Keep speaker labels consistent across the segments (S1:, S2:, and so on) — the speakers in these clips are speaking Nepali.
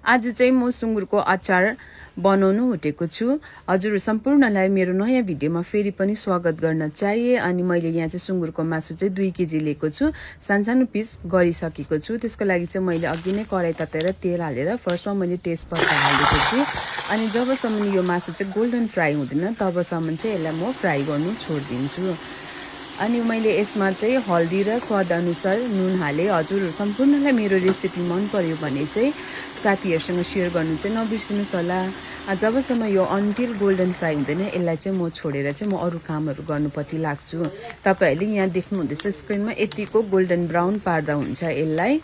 S1: आज चाहिँ म सुँगुरको अचार बनाउनु हुटेको छु। हजुर सम्पूर्णलाई मेरो नयाँ भिडियोमा फेरि पनि स्वागत गर्न चाहे। अनि मैले यहाँ चाहिँ सुँगुरको मासु चाहिँ 2 केजी लिएको छु। सानसानो पिस गरिसकेको छु। त्यसको लागि चाहिँ मैले अघि नै कराई तताएर तेल हालेर फर्स्टमा मैले तेजपत्ता हालेको छु। अनि जबसम्म यो मासु चाहिँ गोल्डन फ्राई हुँदैन तबसम्म चाहिँ यसलाई म फ्राई गर्नु छोड्दिन्छु। अनि मैले यसमा चाहिँ हल्दी र स्वाद अनुसार नुन हाले। हजुर सम्पूर्णलाई मेरो रेसिपी मन पर्यो भने चाहिँ साथीहरुसँग शेयर गर्नु चाहिँ नबिर्सिनुस् होला। जबसम्म यो अन्टिल गोल्डन फ्राई हुँदैन यसलाई चाहिँ म छोडेर चाहिँ म अरु कामहरु गर्नुपट्टि लाग्छु। तपाईहरुले यहाँ देख्नु हुँदैछ स्क्रिनमा यतिको गोल्डन ब्राउन पार्दा हुन्छ यसलाई।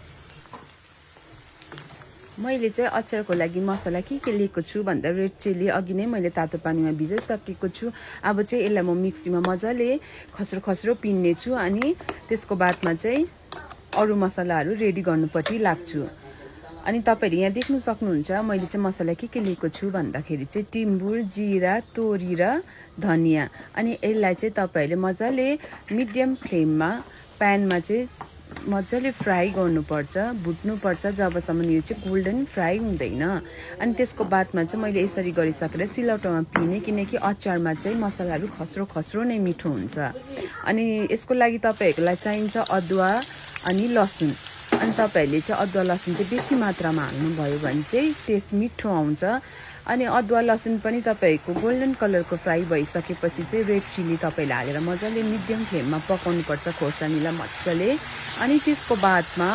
S1: मैले चाहिँ अचारको लागि मसला के लिएको छु भन्दा रेड चिली अघि नै मैले तातो पानीमा भिजाइसकेको छु। अब चाहिँ यसलाई म मिक्सीमा मजाले खस्रो खस्रो पिन्ने छु। अनि त्यसको बादमा चाहिँ अरु मसलाहरु रेडी गर्नुपट्टि लाग्छु। अनि तपाईहरु यहाँ देख्न सक्नुहुन्छ मैले चाहिँ मसला के लिएको छु भन्दाखेरि चाहिँ टिम्बुर, जीरा, तोरी र धनिया। अनि यसलाई चाहिँ तपाईहरुले मजाले मिडियम फ्लेममा प्यानमा चाहिँ मजाले फ्राई गर्नुपर्छ, भुट्नुपर्छ जबसम्म यो चाहिँ गोल्डन फ्राई हुँदैन। अनि त्यसको बादमा चाहिँ मैले यसरी गरिसकेर सिलौटोमा पिने किनकि अचारमा चाहिँ मसलाहरु खस्रो खस्रो नै मिठो हुन्छ। अनि यसको लागि तपाईहरुलाई चाहिन्छ अदुवा अनि लसुन। अनि तपाईहरुले चाहिँ अदुवा लसुन चाहिँ बेसी मात्रामा हाल्नु भयो भने चाहिँ टेस्ट मिठो आउँछ। अनि अदुवा लसुन पनि तपाईहरुको गोल्डन कलरको फ्राई भइसकेपछि चाहिँ रेड चिली तपाईले हालेर मजाले मिडियम फ्लेममा पकाउनु पर्छ खोर्सानीलाई मजाले। अनि त्यसको बादमा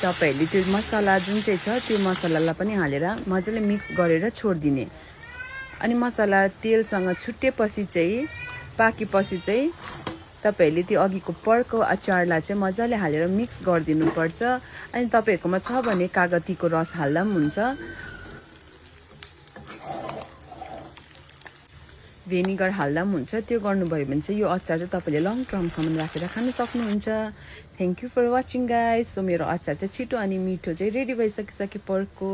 S1: तपाईहरुले त्यो मसला जुन चाहिँ छ त्यो मसलालाई पनि हालेर मजाले मिक्स गरेर छोड्दिने। अनि मसला तेलसँग छुटेपछि चाहिँ पाकेपछि चाहिँ तपाईहरुले त्यो अघिको पर्कको अचारलाई चाहिँ मजाले हालेर मिक्स गरिदिनु पर्छ। अनि तपाईहरुकोमा छ भने कागतीको रस हाल्दा पनि हुन्छ, भेनिगर हाल्दा पनि हुन्छ। त्यो गर्नुभयो भने चाहिँ यो अचार चाहिँ तपाईले लङ टर्मसम्म राखेर खान सक्नुहुन्छ। Thank you for watching guys. So मेरो अचार चाहिँ छिटो अनि मिठो चाहिँ रेडी भइसकिसक्यो पर्कको।